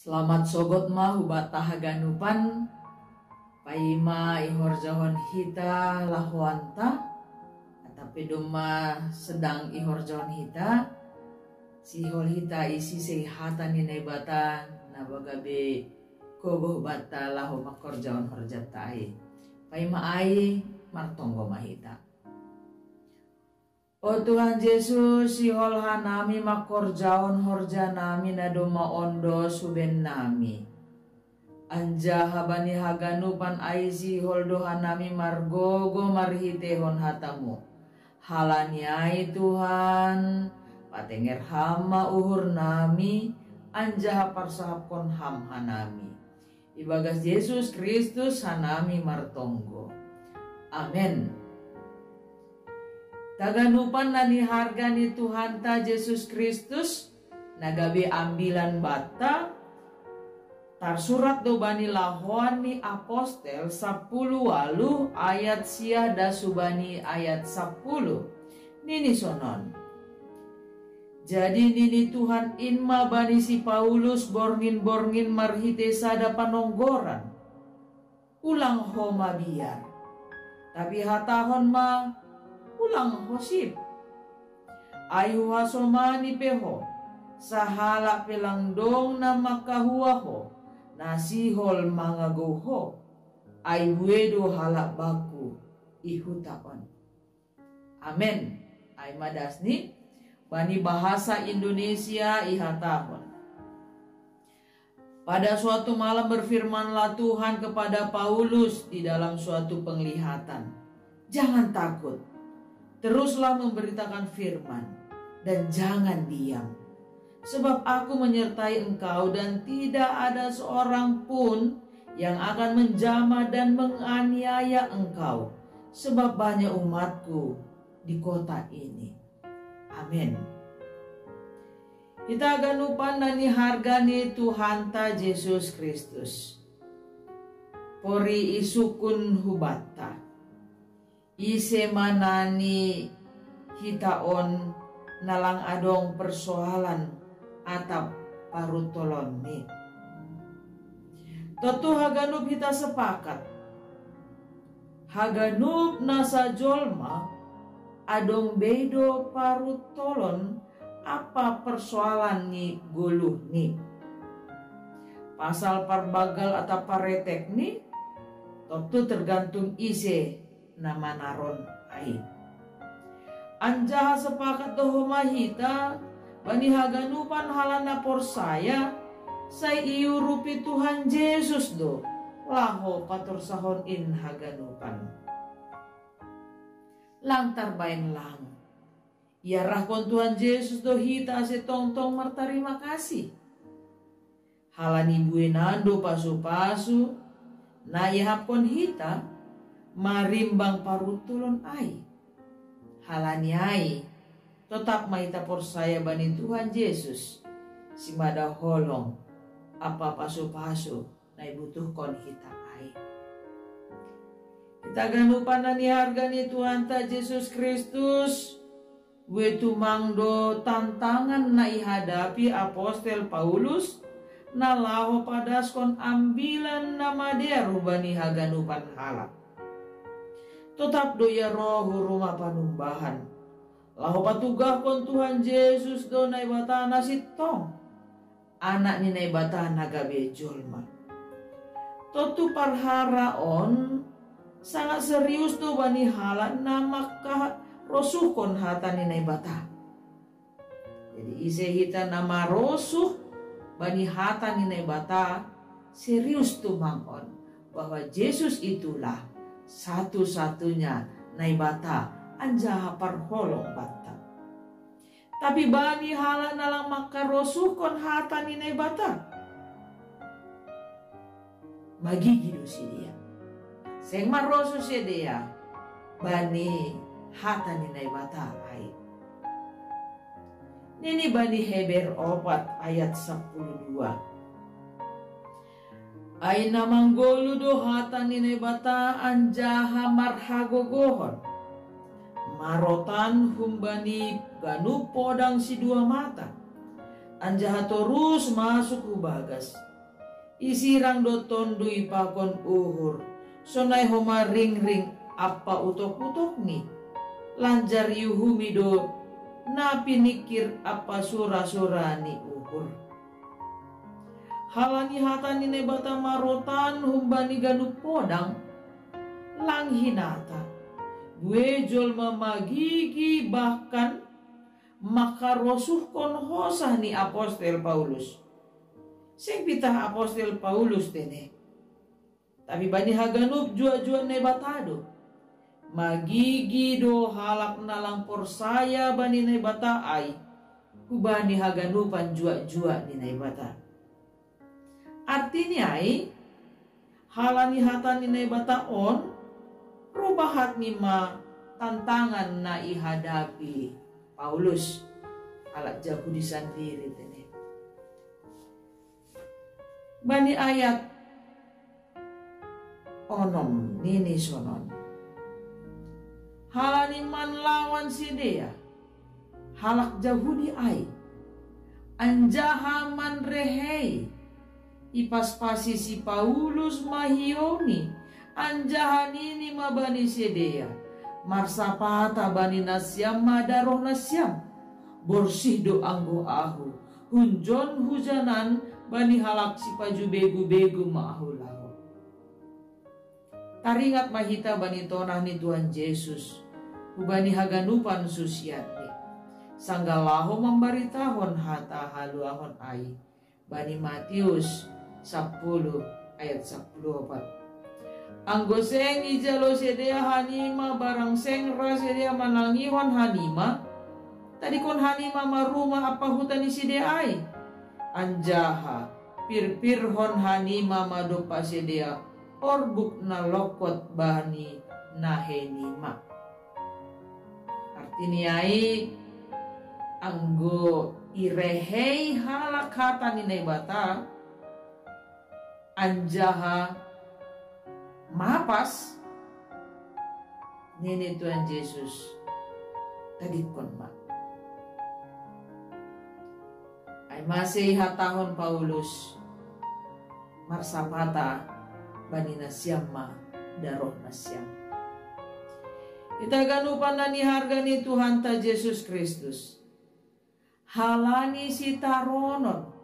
Selamat sogot mah hubata haganupan paima ihorjahon hita lahuanta tapi doma sedang ihorjahon hita sihol hita isi sehatan ini bata nabagabe koboh bata lahu makorjahon horjatai paima ai martonggo mahita. O Tuhan Yesus, sihol hanami makorjaon horja nami nadoma ondo suben nami. Anja habani haganupan ai sihol doha nami margogo marhitehon hatamu. Halani ai Tuhan, patenger hama uhur nami, anja haparsahapkon ham hanami. Ibagas Yesus Kristus hanami martonggo. Amen. Taganupan nani harga ni Tuhan ta Yesus Kristus nagabe ambilan bata tarsurat do bani lahuan ni apostel 10 walu ayat sia da subani ayat 10 nini sonon. Jadi nini Tuhan inma bani si Paulus borngin marhite sada panonggoran ulang homa biar tapi hatahon ma ulang hosip ayu hasomani peho sahala pelangdong na makahuaho nasihol mangagoho aywedo halak baku ihutaon. Amen. Ay madasni bani bahasa Indonesia ihatahon. Pada suatu malam berfirmanlah Tuhan kepada Paulus di dalam suatu penglihatan, jangan takut, teruslah memberitakan firman dan jangan diam. Sebab aku menyertai engkau dan tidak ada seorang pun yang akan menjamah dan menganiaya engkau. Sebab banyak umatku di kota ini. Amin. Kita ganupan nani hargani Tuhan ta Yesus Kristus. Pori isukun hubata. Ise manani hitaon nalang adong persoalan atap parutolon ni. Tentu haganup kita sepakat. Haganup nasa jolma adong bedo parutolon apa persoalan ni guluh ni. Pasal parbagal atau paretek ni tentu tergantung ise nama naron ai. Anja sepakat doho mahita bani haganupan halana porsaya say iu rupi Tuhan Yesus do laho patur sahon in haganupan lantar bain lang ya rahkon Tuhan Yesus do hita se tong martarima kasih halani buenando pasu-pasu na ihapkon hita marimbang parutulon ai halani ai tetap maita porsaya bani Tuhan Yesus si mada holong apa pasu-pasu na ibutuhkon hita ai. Kita ganupan nani harga ni Tuhan ta Yesus Kristus wetu mangdo tantangan na ihadapi apostel Paulus na laho padaskon ambilan nama dia rubani haganupan halak. Tetap doya roh rumah panumbahan. Laho patugah kon Tuhan Yesus do naibata nasitong. Anak ni naibata nagabe jolma. Totu parharaon sangat serius do bani halak na maka rosuh hata ni naibata. Jadi ise hita nama rosuh bani hata ni naibata serius tu mangon bahwa Yesus itulah satu-satunya naibata anja hapar holong bata. Tapi bani hala nalang makarosuh kon hata ni naibata. Bagi gidu si dia. Seng marosuh si dia. Bani hata ni naibata ai. Nini bani Heber 4 ayat 12. Ay namanggolo do hata ni naibata anjaha marhagogohon. Marotan humbani ganu podang si dua mata. anjaha terus masuk hubagas. Isirang do tondo ipakon uhur, sonai homa ring-ring apa utok-utok ni. Lanjar yuhumi do napi nikir apa sura-sura ni uhur. Halani hatani ne bata marotan humbani ganu podang lang hinata. Gue jol mamagigi bahkan makarosuh kon hosah ni apostel Paulus. Sing pitah apostel Paulus tene. Tapi bani haganup jua-jua ne batado. Magigi do halak nalang porsaya bani ne bata ai. Kubani haganupan jua-jua ni ne bata. Artinya ai halani hatani ne bata on rubahat nima tantangan na ihadapi Paulus alat Yahudi sendiri tene. Bani ayat onom nini sonon. Halani man lawan sidea halak Yahudi ai anjaha man rehei ipas-pasi si Paulus mahioni anjahan ini mabani sedea marsapata bani nasyam madaroh nasyam borsih do anggo ahu hunjon hujanan bani halak si paju begu-begu maahulahu. Taringat mahita bani tonah ni Tuhan Yesus ubani haganupan susiati sanggalaho membaritahon hata haluahon ai bani Matius 10 ayat 14. Anggo seng ijalo sedea hanima barang seng ra sedea manangihon hanima tadi kon hanima maruma apa hutani sedea ai anjaha pir hon hanima madopa sedea orbuk na lokot bani nahenima. Artinya ai anggo irehei halak hatani nebata anjaha mapas nene Tuhan Yesus tadi kon ma ay masih hatahon Paulus marsapata bani nasyam ma daroh nasyam. Kita ganupan na ni harga ni Tuhan ta Yesus Kristus halani si taronon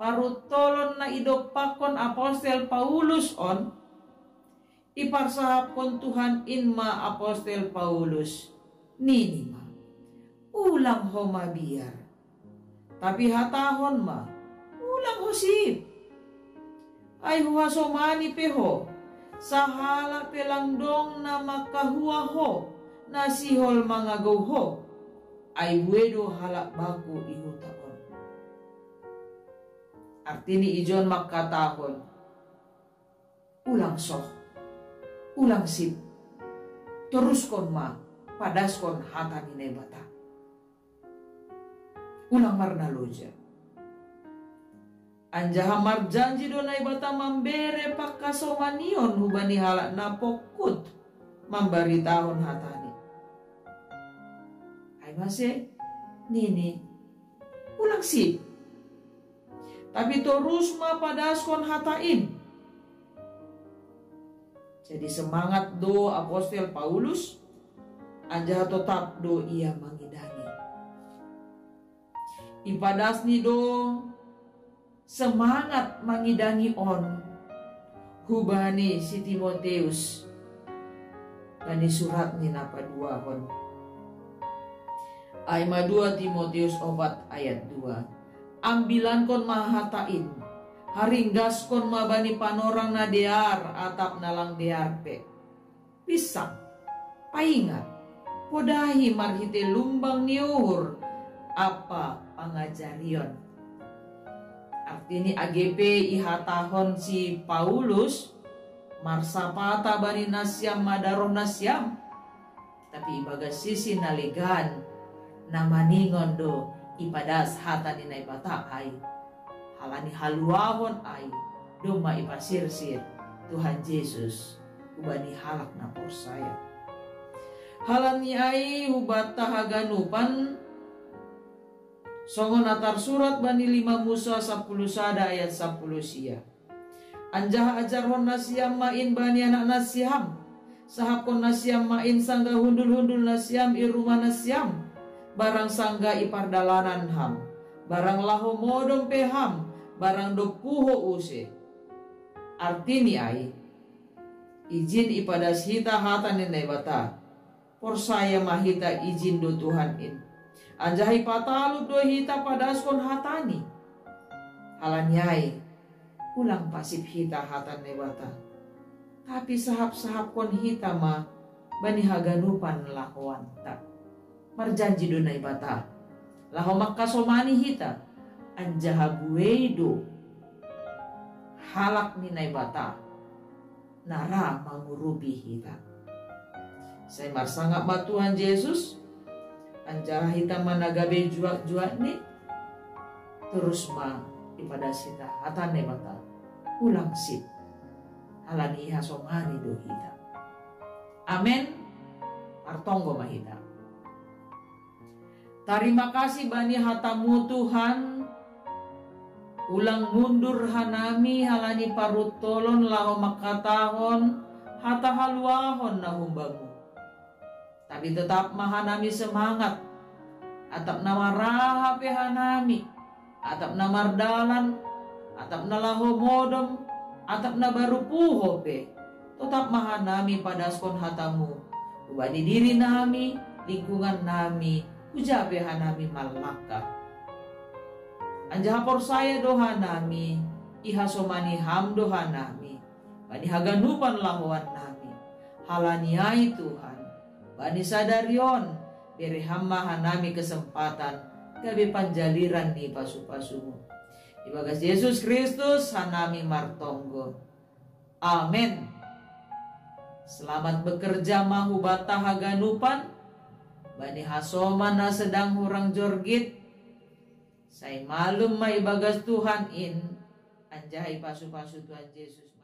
parutolon na idopakon apostel Paulus on iparsahapkon Tuhan inma apostel Paulus ninima ulang ho mabiar tapi hatahon ma ulang ho sip ay huwasomani peho sahala pelangdong na makahua ho na sihol mangagaw ho ay wedo halak baku ihutaon. Artini ijon makatahon ulang soh ulang sip terus kon ma padas kon hata ni nebata ulang marna loja anjaha marjanji do naibata mambere pakasomanion hubani halak na pokut mambaritahon hatani ay mase nini ulang sip tapi terus ma padas kon hatain. Jadi semangat do apostel Paulus anjaha tetap do ia mangidani. Ipadas ni do semangat mangidani on hubani si Timoteus bani surat ni napa dua hon. Aima 2 Timoteus 4 ayat 2. Ambilan kon mahatain haringgas kon mabani panorang na dear atap nalang dear pe pisang paingat podahi marhite lumbang niuhur apa pangajarion. Artini AGP ihatahon si Paulus marsapata bani nasyam madaroh nasyam tapi ibaga sisi naligan namaningon do ipadas hata ni naibata ay halani haluahon ay doma ipasirsir Tuhan Yesus ubani halak na porsaya halani ay hubata haganupan Songon atar surat bani 5 Musa 10 sada ayat 10 sia. Anjah ajarhon nasiam main bani anak nasiam. Sahapon nasiam main sangga hundul-hundul nasiam i rumah nasiam. Barang sangga ipar dalanan ham. Barang laho modom peham. Barang dokuho use. Artini ai. Izin ipadas hita hatan ninay bata. Porsaya mahita izin do Tuhan in. Anjahi patalud do hita padaskon hatani. Halanyai. Ulang pasip hita hatan nebata. Tapi sahap-sahap kon hita ma bani haganupan lahuan ta. Marjanji do nai bata. Laho makasomani hita. Anjaha buedo. Halak ni nai bata. Nara mangurubi hita. Saya marsangap ma Tuhan Yesus. Anjaha hita managabe juak-juak ni. Terus ma ipada sita hatan nebata. Ulang sip. Halani hasomani do hita. Amen. Artonggo mahita. Terima kasih bani hatamu Tuhan. Ulang mundur hanami halani parutolon laho makatahon hata haluahon nahumbamu. Tapi tetap mahanami semangat. Atap nama raha pehanami. Atap nama dalan. Atap na laho modom. Atap na baru puho pe. Tetap mahanami padaskon hatamu. Ubadi diri nami. Lingkungan nami. Ujabe hanami malaka. Anjahapor saya doha nami. Ihasomani ham doha nami. Bani haganupan lahuan nami. Halaniai Tuhan. Bani sadarion. Beri hamma hanami kesempatan. Gabe panjaliran ni pasu-pasumu. Ibagas Yesus Kristus hanami martonggo. Amin. Selamat bekerja mahu bata haganupan. Bani hasoman na sedang hurang jorgit. Say malum may bagas Tuhan in. Anjahay pasu-pasu Tuhan Yesus.